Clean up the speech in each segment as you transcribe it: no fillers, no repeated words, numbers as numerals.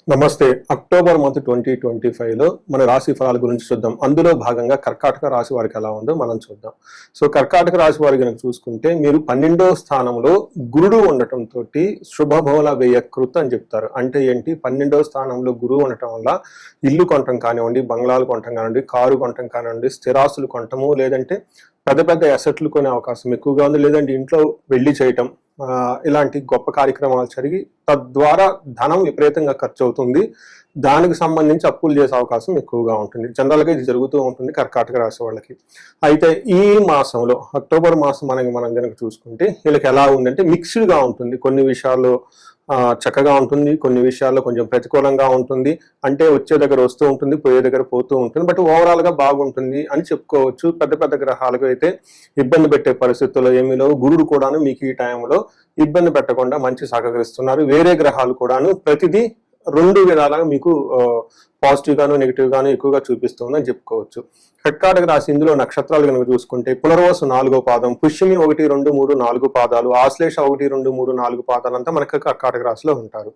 నమస్తే. October month 2025లో మన రాశి ఫలాల గురించి చూద్దాం. అందులో భాగంగా కర్కాటక రాశి వారికి ఎలా ఉందో మనం చూద్దాం. సో కర్కాటక రాశి వారి కనుక చూసుకుంటే మీరు 12వ స్థానంలో గురుడు ఉండటంతో శుభబోల వ్యయకృత్ అని చెప్తారు. అంటే ఏంటి, 12వ స్థానంలో గురువు ఉండటం వల్ల ఇల్లు కొనటం కానివ్వండి, బంగ్లాలు కొనటం కానివ్వండి, కారు కొనటం కానివ్వండి, స్థిరాస్తులు కొనటము, లేదంటే పెద్ద పెద్ద అసెట్లు కొనే అవకాశం ఎక్కువగా ఉంది, లేదంటే ఇంట్లో వెళ్లి చేయటం, ఇలాంటి గొప్ప కార్యక్రమాలు జరిగి తద్వారా ధనం విపరీతంగా ఖర్చు అవుతుంది. దానికి సంబంధించి అప్పులు చేసే అవకాశం ఎక్కువగా ఉంటుంది. జనరల్గా ఇది జరుగుతూ ఉంటుంది కర్కాటక రాశి వాళ్ళకి. అయితే ఈ మాసంలో అక్టోబర్ మాసం మనం కనుక చూసుకుంటే వీళ్ళకి ఎలా ఉందంటే మిక్స్డ్గా ఉంటుంది. కొన్ని విషయాల్లో చక్కగా ఉంటుంది, కొన్ని విషయాల్లో కొంచెం ప్రతికూలంగా ఉంటుంది. అంటే వచ్చే దగ్గర వస్తూ ఉంటుంది, పోయే దగ్గర పోతూ ఉంటుంది. బట్ ఓవరాల్ గా బాగుంటుంది అని చెప్పుకోవచ్చు. పెద్ద పెద్ద గ్రహాలకు అయితే ఇబ్బంది పెట్టే పరిస్థితుల్లో ఏమీ లేవు. గురుడు కూడాను మీకు ఈ టైంలో ఇబ్బంది పెట్టకుండా మంచి సహకరిస్తున్నారు. వేరే గ్రహాలు కూడాను ప్రతిదీ రెండు విధాలుగా మీకు పాజిటివ్ గాను నెగిటివ్ గాను ఎక్కువగా చూపిస్తుందని చెప్పుకోవచ్చు. కర్కాటక రాశి ఇందులో నక్షత్రాలు కనుక చూసుకుంటే పునర్వసు 4వ పాదం, పుష్యమి 1, 2, 3, 4 పాదాలు, ఆశ్లేష 1, 2, 3, 4 పాదాలు అంతా మనకు కర్కాటక రాశిలో ఉంటారు.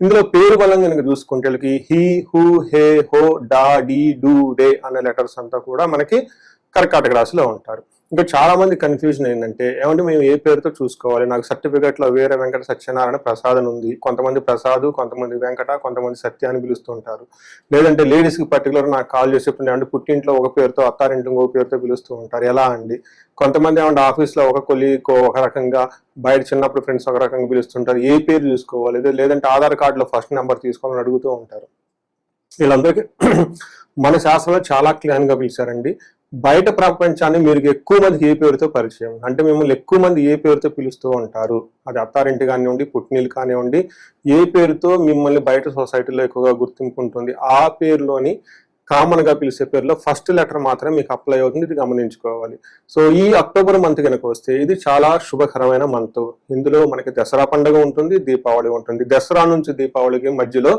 ఇందులో పేరు బలం కనుక చూసుకుంటే హీ, హూ, హే, హో, డా, డి, డు, డే అనే లెటర్స్ అంతా కూడా మనకి కర్కాటక రాశిలో ఉంటారు. ఇంకా చాలా మంది కన్ఫ్యూజన్ ఏంటంటే ఏమంటే మేము ఏ పేరుతో చూసుకోవాలి, నాకు సర్టిఫికెట్ లో వేరే వెంకట సత్యనారాయణ ప్రసాద్ అని ఉంది, కొంతమంది ప్రసాద్, కొంతమంది వెంకట, కొంతమంది సత్య అని పిలుస్తూ ఉంటారు. లేదంటే లేడీస్ కి పర్టికులర్ నాకు కాల్ చేసి చెప్తుంటే అంటే పుట్టింట్లో ఒక పేరుతో, అత్తారింట్లో ఒక పేరుతో పిలుస్తూ ఉంటారు. ఎలా అండి, కొంతమంది ఏమంటే ఆఫీస్ లో ఒక కొలీగ్ ఒక రకంగా, బయట చిన్నప్పుడు ఫ్రెండ్స్ ఒక రకంగా పిలుస్తుంటారు. ఏ పేరు చూసుకోవాలి, లేదంటే ఆధార్ కార్డులో ఫస్ట్ నెంబర్ తీసుకోవాలని అడుగుతూ ఉంటారు. వీళ్ళందరికీ మన శాస్త్రంలో చాలా క్లియర్ గా పిలిచారండి. బయట ప్రపంచాన్ని మీరు ఎక్కువ మందికి ఏ పేరుతో పరిచయం, అంటే మిమ్మల్ని ఎక్కువ మంది ఏ పేరుతో పిలుస్తూ ఉంటారు, అది అత్తారింటి కానివ్వండి, పుట్టినీళ్ళు కానివ్వండి, ఏ పేరుతో మిమ్మల్ని బయట సొసైటీలో ఎక్కువగా గుర్తింపు ఉంటుంది, ఆ పేరులోని కామన్ గా పిలిచే పేరులో ఫస్ట్ లెటర్ మాత్రం మీకు అప్లై అవుతుంది. ఇది గమనించుకోవాలి. సో ఈ అక్టోబర్ మంత్ కనుక వస్తే ఇది చాలా శుభకరమైన మంత్. ఇందులో మనకి దసరా పండుగ ఉంటుంది, దీపావళి ఉంటుంది. దసరా నుంచి దీపావళికి మధ్యలో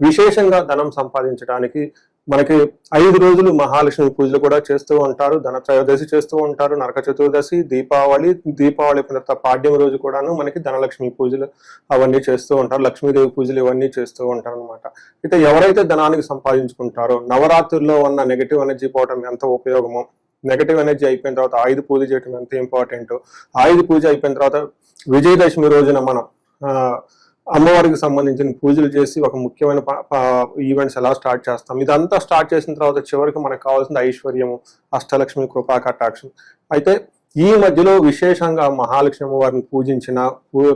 విశేషంగా ధనం సంపాదించడానికి మనకి 5 రోజులు మహాలక్ష్మి పూజలు కూడా చేస్తూ ఉంటారు. ధన త్రయోదశి చేస్తూ ఉంటారు, నరక చతుర్దశి, దీపావళి తర్వాత పాడ్యం రోజు కూడాను మనకి ధనలక్ష్మి పూజలు అవన్నీ చేస్తూ ఉంటారు. లక్ష్మీదేవి పూజలు ఇవన్నీ చేస్తూ ఉంటారు అనమాట. అయితే ఎవరైతే ధనానికి సంపాదించుకుంటారో, నవరాత్రుల్లో ఉన్న నెగటివ్ ఎనర్జీ పోవటం ఎంత ఉపయోగమో, నెగటివ్ ఎనర్జీ అయిపోయిన తర్వాత ఆయుధ పూజ చేయడం ఎంత ఇంపార్టెంటో, ఆయుధ పూజ అయిపోయిన తర్వాత విజయదశమి రోజున మనం అమ్మవారికి సంబంధించిన పూజలు చేసి ఒక ముఖ్యమైన ఈవెంట్స్ ఎలా స్టార్ట్ చేస్తాం, ఇదంతా స్టార్ట్ చేసిన తర్వాత చివరికి మనకు కావాల్సిన ఐశ్వర్యము, అష్టలక్ష్మి కృపా కటాక్షం. అయితే ఈ మధ్యలో విశేషంగా మహాలక్ష్మి అమ్మవారిని పూజించిన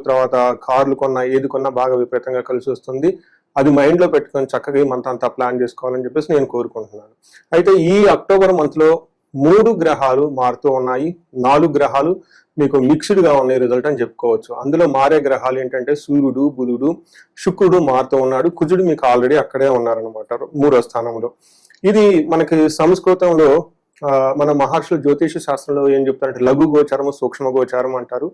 తర్వాత కార్లు కొన్నా, ఏది కొన్నా బాగా విపరీతంగా కలిసి వస్తుంది. అది మైండ్ లో పెట్టుకొని చక్కగా ఈ మంత్ అంతా ప్లాన్ చేసుకోవాలని చెప్పేసి నేను కోరుకుంటున్నాను. అయితే ఈ అక్టోబర్ మంత్ లో 3 గ్రహాలు మారుతూ ఉన్నాయి, 4 గ్రహాలు మీకు మిక్స్డ్ గా ఉన్నాయి రిజల్ట్ అని చెప్పుకోవచ్చు. అందులో మారే గ్రహాలు ఏంటంటే సూర్యుడు, బుధుడు, శుక్రుడు మారుతూ ఉన్నాడు, కుజుడు మీకు ఆల్రెడీ అక్కడే ఉన్నారనమాట 3వ స్థానంలో. ఇది మనకి సంస్కృతంలో మన మహర్షులు జ్యోతిష శాస్త్రంలో ఏం చెప్తారంటే లఘు గోచారము, సూక్ష్మ గోచారం అంటారు.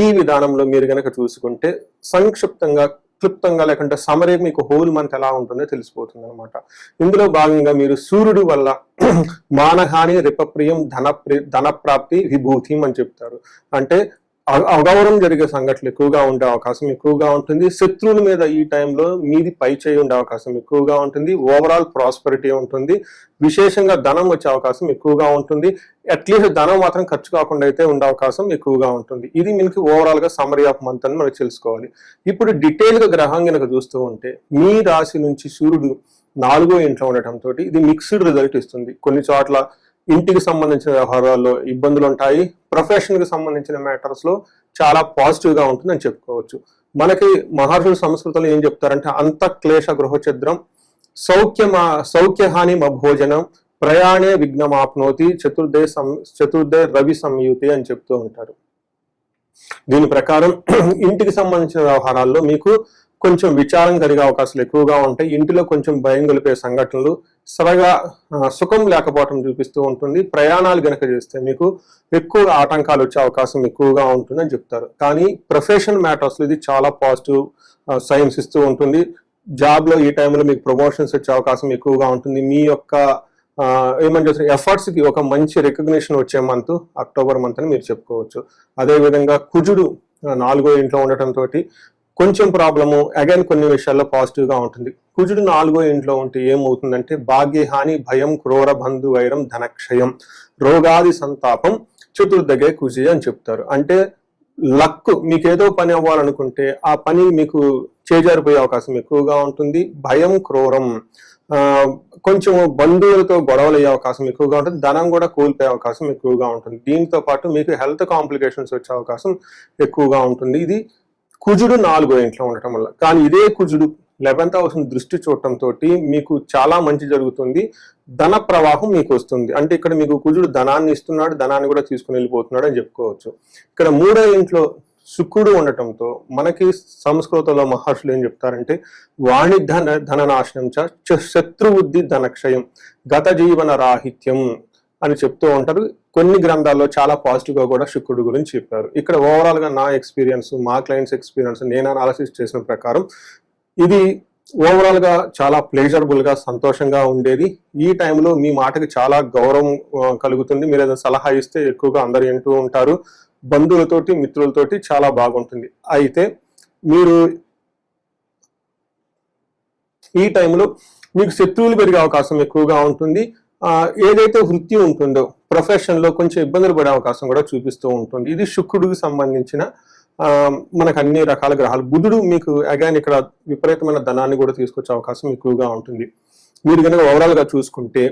ఈ విధానంలో మీరు గనక చూసుకుంటే సంక్షిప్తంగా, క్లుప్తంగా, లేకుంటే సమరీ మీకు హోల్ మంత్ ఎలా ఉంటుందో తెలిసిపోతుంది అనమాట. ఇందులో భాగంగా మీరు సూర్యుడు వల్ల మానహాని, రిపప్రియం, ధనప్రాప్తి, విభూతి అని చెప్తారు. అంటే అగౌరవం జరిగే సంఘటనలు ఎక్కువగా ఉండే అవకాశం ఎక్కువగా ఉంటుంది. శత్రువుల మీద ఈ టైంలో మీది పై చేయి ఉండే అవకాశం ఎక్కువగా ఉంటుంది. ఓవరాల్ ప్రాస్పరిటీ ఉంటుంది. విశేషంగా ధనం వచ్చే అవకాశం ఎక్కువగా ఉంటుంది. అట్లీస్ట్ ధనం మాత్రం ఖర్చు కాకుండా అయితే ఉండే అవకాశం ఎక్కువగా ఉంటుంది. ఇది మనకి ఓవరాల్ గా సమరీ ఆఫ్ మంత్ అని మనకు తెలుసుకోవాలి. ఇప్పుడు డీటెయిల్ గా గ్రహం కనుక చూస్తూ ఉంటే మీ రాశి నుంచి సూర్యుడు 4వ ఇంట్లో ఉండటంతో ఇది మిక్స్డ్ రిజల్ట్ ఇస్తుంది. కొన్ని చోట్ల ఇంటికి సంబంధించిన వ్యవహారాల్లో ఇబ్బందులు ఉంటాయి, ప్రొఫెషన్ కి సంబంధించిన మ్యాటర్స్ లో చాలా పాజిటివ్ గా ఉంటుందని చెప్పుకోవచ్చు. మనకి మహర్షుల సంస్కృతంలో ఏం చెప్తారంటే అంత క్లేశ గృహఛద్రం సౌఖ్యహాని మభోజనం ప్రయాణే విఘ్నమాప్నోతి చతుర్దే రవి సంయుతి అని చెప్తూ ఉంటారు. దీని ప్రకారం ఇంటికి సంబంధించిన వ్యవహారాల్లో మీకు కొంచెం విచారం కలిగే అవకాశాలు ఎక్కువగా ఉంటాయి. ఇంటిలో కొంచెం భయం గొలిపే సంఘటనలు, సరగా సుఖం లేకపోవటం చూపిస్తూ ఉంటుంది. ప్రయాణాలు గనక చేస్తే మీకు ఎక్కువ ఆటంకాలు వచ్చే అవకాశం ఎక్కువగా ఉంటుందని చెప్తారు. కానీ ప్రొఫెషన్ మ్యాటర్స్ లో ఇది చాలా పాజిటివ్ సైన్స్ ఇస్తూ ఉంటుంది. జాబ్ లో ఈ టైంలో మీకు ప్రమోషన్స్ వచ్చే అవకాశం ఎక్కువగా ఉంటుంది. మీ యొక్క ఏమని చేస్తారు ఎఫర్ట్స్ కి ఒక మంచి రికగ్నిషన్ వచ్చే మంత్ అక్టోబర్ మంత్ అని మీరు చెప్పుకోవచ్చు. అదేవిధంగా కుజుడు 4వ ఇంట్లో ఉండటంతో కొంచెం ప్రాబ్లము, అగైన్ కొన్ని విషయాల్లో పాజిటివ్ గా ఉంటుంది. కుజుడు 4వ ఇంట్లో ఉంటే ఏమవుతుందంటే భాగ్యహాని, భయం, క్రూర బంధు వైరం, ధనక్షయం, రోగాది సంతాపం, చతుర్దగే కుజి అని చెప్తారు. అంటే లక్, మీకు ఏదో పని అవ్వాలనుకుంటే ఆ పని మీకు చేజారిపోయే అవకాశం ఎక్కువగా ఉంటుంది. భయం, క్రూరం, కొంచెం బంధువులతో గొడవలు అయ్యే అవకాశం ఎక్కువగా ఉంటుంది. ధనం కూడా కోల్పోయే అవకాశం ఎక్కువగా ఉంటుంది. దీంతో పాటు మీకు హెల్త్ కాంప్లికేషన్స్ వచ్చే అవకాశం ఎక్కువగా ఉంటుంది. ఇది కుజుడు 4వ ఇంట్లో ఉండటం వల్ల. కానీ ఇదే కుజుడు 11th హౌస్ దృష్టి చూడటంతో మీకు చాలా మంచి జరుగుతుంది. ధన ప్రవాహం మీకు వస్తుంది. అంటే ఇక్కడ మీకు కుజుడు ధనాన్ని ఇస్తున్నాడు, ధనాన్ని కూడా తీసుకుని వెళ్ళిపోతున్నాడు అని చెప్పుకోవచ్చు. ఇక్కడ 3వ ఇంట్లో శుక్రుడు ఉండటంతో మనకి సంస్కృతంలో మహర్షులు ఏం చెప్తారంటే వాణి ధన నాశనం శత్రుబుద్ధి ధనక్షయం గత జీవన రాహిత్యం అని చెప్తూ ఉంటారు. కొన్ని గ్రంథాల్లో చాలా పాజిటివ్ గా కూడా శుక్రుడు గురించి చెప్పారు. ఇక్కడ ఓవరాల్ గా నా ఎక్స్పీరియన్స్, మా క్లయింట్స్ ఎక్స్పీరియన్స్, నేను అనాలిసిస్ చేసిన ప్రకారం ఇది ఓవరాల్ గా చాలా ప్లేజరబుల్ గా, సంతోషంగా ఉండేది. ఈ టైంలో మీ మాటకి చాలా గౌరవం కలుగుతుంది. మీరు ఏదైనా సలహా ఇస్తే ఎక్కువగా అందరు వింటూ ఉంటారు. బంధువులతోటి, మిత్రులతోటి చాలా బాగుంటుంది. అయితే మీరు ఈ టైంలో మీకు శత్రువులు పెరిగే అవకాశం ఎక్కువగా ఉంటుంది. ఏదైతే వృత్తి ఉంటుందో ప్రొఫెషన్ లో కొంచెం ఇబ్బందులు పడే అవకాశం కూడా చూపిస్తూ ఉంటుంది. ఇది శుక్రుడికి సంబంధించిన మనకు అన్ని రకాల గ్రహాలు. బుధుడు మీకు అగైన్ ఇక్కడ విపరీతమైన ధనాన్ని కూడా తీసుకొచ్చే అవకాశం ఎక్కువగా ఉంటుంది. మీరు కనుక ఓవరాల్ గా చూసుకుంటే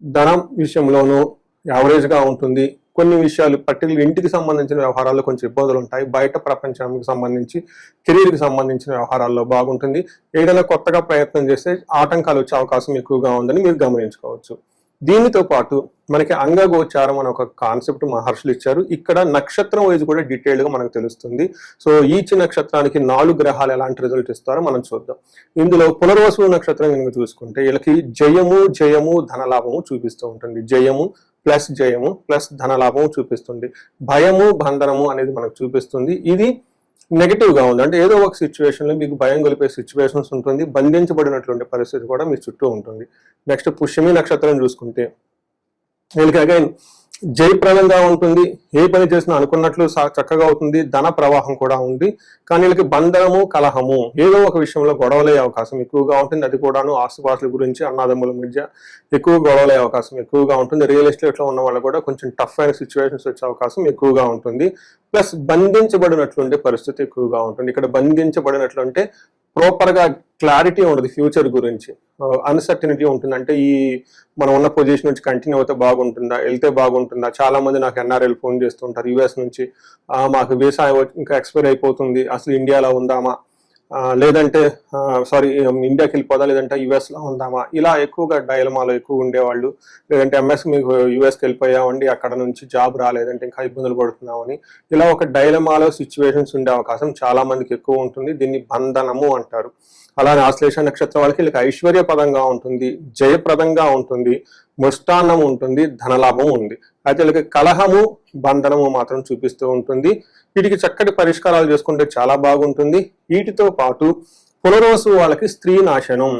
ధనం విషయంలోనూ యావరేజ్ గా ఉంటుంది. కొన్ని విషయాలు పర్టికులర్ ఇంటికి సంబంధించిన వ్యవహారాల్లో కొంచెం ఇబ్బందులు ఉంటాయి. బయట ప్రపంచానికి సంబంధించి, కెరీర్కి సంబంధించిన వ్యవహారాల్లో బాగుంటుంది. ఏదైనా కొత్తగా ప్రయత్నం చేస్తే ఆటంకాలు వచ్చే అవకాశం ఎక్కువగా ఉందని మీరు గమనించుకోవచ్చు. దీనితో పాటు మనకి అంగగోచారం అనే ఒక కాన్సెప్ట్ మహర్షులు ఇచ్చారు. ఇక్కడ నక్షత్రం వైజ్ కూడా డీటెయిల్ గా మనకు తెలుస్తుంది. సో ఈచ్ నక్షత్రానికి 4 గ్రహాలు ఎలాంటి రిజల్ట్ ఇస్తారో మనం చూద్దాం. ఇందులో పునర్వసు నక్షత్రం కనుక చూసుకుంటే వీళ్ళకి జయము, జయము, ధనలాభము చూపిస్తూ ఉంటుంది. జయము ప్లస్ ధనలాభము చూపిస్తుంది. భయము, బంధనము అనేది మనకు చూపిస్తుంది. ఇది నెగిటివ్ గా ఉంది. అంటే ఏదో ఒక సిచ్యువేషన్ లో మీకు భయం గొలిపే సిచ్యువేషన్స్ ఉంటుంది. బంధించబడినటువంటి పరిస్థితి కూడా మీ చుట్టూ ఉంటుంది. నెక్స్ట్ పుష్యమి నక్షత్రం చూసుకుంటే వీళ్ళకి అగైన్ జయప్రదంగా ఉంటుంది. ఏ పని చేసినా అనుకున్నట్లు చక్కగా అవుతుంది. ధన ప్రవాహం కూడా ఉంది. కానీ వీళ్ళకి బంధనము, కలహము, ఏదో ఒక విషయంలో గొడవలయ్యే అవకాశం ఎక్కువగా ఉంటుంది. అది కూడాను ఆస్తుపాస్తుల గురించి, అన్నదమ్ముల మధ్య ఎక్కువ గొడవలయ్యే అవకాశం ఎక్కువగా ఉంటుంది. రియల్ ఎస్టేట్ లో ఉన్న వాళ్ళు కూడా కొంచెం టఫ్ అయిన సిచ్యువేషన్స్ వచ్చే అవకాశం ఎక్కువగా ఉంటుంది. ప్లస్ బంధించబడినట్లుండే పరిస్థితి ఎక్కువగా ఉంటుంది. ఇక్కడ బంధించబడినట్లుంటే ప్రాపర్ గా క్లారిటీ ఉండదు ఫ్యూచర్ గురించి, అన్సర్టనిటీ ఉంటుంది. అంటే ఈ మనం ఉన్న పొజిషన్ నుంచి కంటిన్యూ అయితే బాగుంటుందా, వెళ్తే బాగుంటుందా. చాలా మంది నాకు ఎన్ఆర్ఎల్ ఫోన్ చేస్తుంటారు యుఎస్ నుంచి, మాకు వీసా ఇంకా ఎక్స్పైర్ అయిపోతుంది, అసలు ఇండియాలో ఉందామా, లేదంటే ఇండియాకి వెళ్ళిపోదా, లేదంటే యుఎస్ లో ఉందామా. ఇలా ఎక్కువగా డైలమాలో ఎక్కువ ఉండేవాళ్ళు. లేదంటే ఎంఎస్ మీకు యుఎస్కి వెళ్ళిపోయామండి, అక్కడ నుంచి జాబ్ రాలేదంటే ఇంకా ఇబ్బందులు పడుతున్నామని, ఇలా ఒక డైలమాలో సిచ్యువేషన్స్ ఉండే అవకాశం చాలా మందికి ఎక్కువ ఉంటుంది. దీన్ని బంధనము అంటారు. అలానే ఆశ్లేష నక్షత్రం వాళ్ళకి వీళ్ళకి ఐశ్వర్యపదంగా ఉంటుంది, జయప్రదంగా ఉంటుంది, ముష్టాన్నం ఉంటుంది, ధనలాభం ఉంది. అయితే వీళ్ళకి కలహము, బంధనము మాత్రం చూపిస్తూ ఉంటుంది. వీటికి చక్కటి పరిష్కారాలు చేసుకుంటే చాలా బాగుంటుంది. వీటితో పాటు పునర్వసు వాళ్ళకి స్త్రీ నాశనం,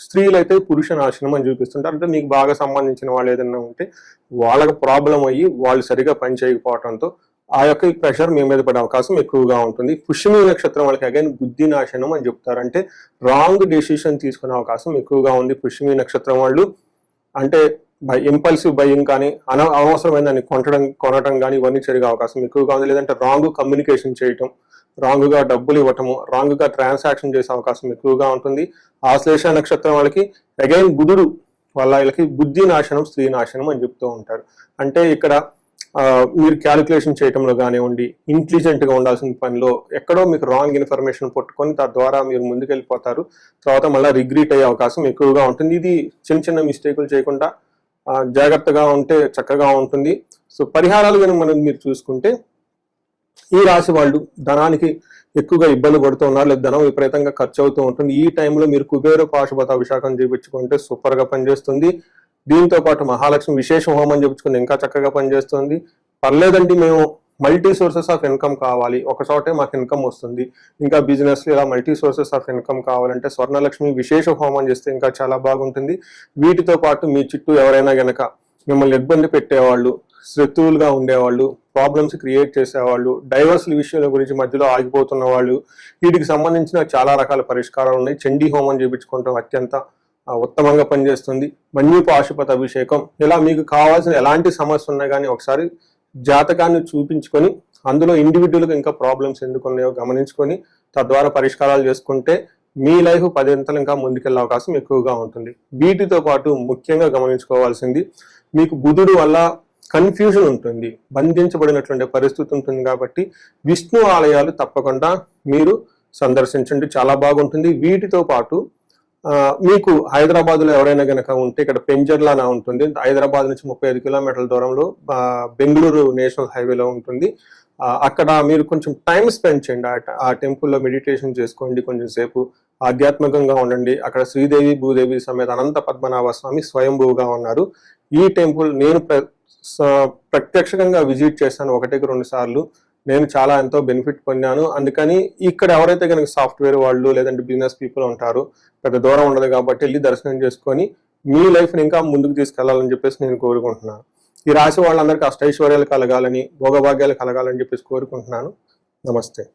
స్త్రీలైతే పురుష నాశనం అని చూపిస్తుంటారు. అంటే మీకు బాగా సంబంధించిన వాళ్ళు ఏదైనా ఉంటే వాళ్ళకి ప్రాబ్లం అయ్యి వాళ్ళు సరిగా పని చేయకపోవడంతో ఆ యొక్క ప్రెషర్ మీ మీద పడే అవకాశం ఎక్కువగా ఉంటుంది. పుష్యమి నక్షత్రం వాళ్ళకి అగైన్ బుద్ధి నాశనం అని చెప్తారు. అంటే రాంగ్ డెసిషన్ తీసుకునే అవకాశం ఎక్కువగా ఉంది పుష్యమి నక్షత్రం వాళ్ళు. అంటే ఇంపల్సివ్ బయింగ్ కానీ, అనవసరమైన దాన్ని కొనటం కానీ ఇవన్నీ జరిగే అవకాశం ఎక్కువగా ఉంది. లేదంటే రాంగ్ కమ్యూనికేషన్ చేయటం, రాంగ్ గా డబ్బులు ఇవ్వటము, రాంగ్ గా ట్రాన్సాక్షన్ చేసే అవకాశం ఎక్కువగా ఉంటుంది. ఆశ్లేష నక్షత్రం వాళ్ళకి అగైన్ బుధుడు వాళ్ళకి బుద్ధి నాశనం, స్త్రీ నాశనం అని చెప్తూ ఉంటారు. అంటే ఇక్కడ మీరు క్యాలిక్యులేషన్ చేయటంలో కానివ్వండి, ఇంటెలిజెంట్ గా ఉండాల్సిన పనిలో ఎక్కడో మీకు రాంగ్ ఇన్ఫర్మేషన్ పట్టుకొని తద్వారా మీరు ముందుకెళ్ళిపోతారు. తర్వాత మళ్ళీ రిగ్రీట్ అయ్యే అవకాశం ఎక్కువగా ఉంటుంది. ఇది చిన్న చిన్న మిస్టేకులు చేయకుండా జాగ్రత్తగా ఉంటే చక్కగా ఉంటుంది. సో పరిహారాలు కనుక మనం మీరు చూసుకుంటే ఈ రాశి వాళ్ళు ధనానికి ఎక్కువగా ఇబ్బంది పడుతూ ఉన్నారు, లేదా ధనం విపరీతంగా ఖర్చు అవుతూ ఉంటుంది. ఈ టైంలో మీరు కుబేర పాశుపత అభిషేకం చేయించుకుంటే సూపర్ గా పనిచేస్తుంది. దీంతో పాటు మహాలక్ష్మి విశేష హోమం చేయించుకుంటే ఇంకా చక్కగా పనిచేస్తుంది. పర్లేదండి మేము మల్టీ సోర్సెస్ ఆఫ్ ఇన్కమ్ కావాలి, ఒక చోటే మాకు ఇన్కమ్ వస్తుంది, ఇంకా బిజినెస్ ఇలా మల్టీ సోర్సెస్ ఆఫ్ ఇన్కమ్ కావాలంటే స్వర్ణలక్ష్మి విశేష హోమం చేస్తే ఇంకా చాలా బాగుంటుంది. వీటితో పాటు మీ చుట్టూ ఎవరైనా గనక మిమ్మల్ని ఇబ్బంది పెట్టేవాళ్ళు, శత్రువులుగా ఉండేవాళ్ళు, ప్రాబ్లమ్స్ క్రియేట్ చేసేవాళ్ళు, డైవర్స్ విషయాల గురించి మధ్యలో ఆగిపోతున్న వాళ్ళు, వీటికి సంబంధించిన చాలా రకాల పరిష్కారాలు ఉన్నాయి. చండీ హోమం చేయించుకోవడం అత్యంత ఉత్తమంగా పనిచేస్తుంది. మన్యు పాశుపత అభిషేకం, ఇలా మీకు కావాల్సిన ఎలాంటి సమస్య ఉన్నా కానీ ఒకసారి జాతకాన్ని చూపించుకొని అందులో ఇండివిజువల్గా ఇంకా ప్రాబ్లమ్స్ ఎందుకు ఉన్నాయో గమనించుకొని తద్వారా పరిష్కారాలు చేసుకుంటే మీ లైఫ్ 10 అంతలు ఇంకా ముందుకెళ్ళే అవకాశం ఎక్కువగా ఉంటుంది. వీటితో పాటు ముఖ్యంగా గమనించుకోవాల్సింది, మీకు బుధుడు వల్ల కన్ఫ్యూజన్ ఉంటుంది, బంధించబడినటువంటి పరిస్థితి ఉంటుంది. కాబట్టి విష్ణు ఆలయాలు తప్పకుండా మీరు సందర్శించండి, చాలా బాగుంటుంది. వీటితో పాటు మీకు హైదరాబాద్లో ఎవరైనా కనుక ఉంటే ఇక్కడ పెంజర్లానా ఉంటుంది, హైదరాబాద్ నుంచి 35 కిలోమీటర్ల దూరంలో బెంగళూరు నేషనల్ హైవేలో ఉంటుంది. అక్కడ మీరు కొంచెం టైం స్పెండ్ చేయండి, ఆ టెంపుల్లో మెడిటేషన్ చేసుకోండి, కొంచెం సేపు ఆధ్యాత్మికంగా ఉండండి. అక్కడ శ్రీదేవి భూదేవి సమేత అనంత పద్మనాభ స్వామి స్వయంభూగా ఉన్నారు. ఈ టెంపుల్ నేను ప్రత్యక్షంగా విజిట్ చేశాను 1-2 సార్లు. నేను చాలా ఎంతో బెనిఫిట్ పొందాను. అందుకని ఇక్కడ ఎవరైతే కనుక సాఫ్ట్వేర్ వాళ్ళు లేదంటే బిజినెస్ పీపుల్ ఉంటారో, పెద్ద దూరం ఉండదు కాబట్టి వెళ్ళి దర్శనం చేసుకొని మీ లైఫ్ని ఇంకా ముందుకు తీసుకెళ్లాలని చెప్పేసి నేను కోరుకుంటున్నాను. ఈ రాశి వాళ్ళందరికీ అష్టైశ్వర్యాలు కలగాలని, భోగభాగ్యాలు కలగాలని చెప్పేసి కోరుకుంటున్నాను. నమస్తే.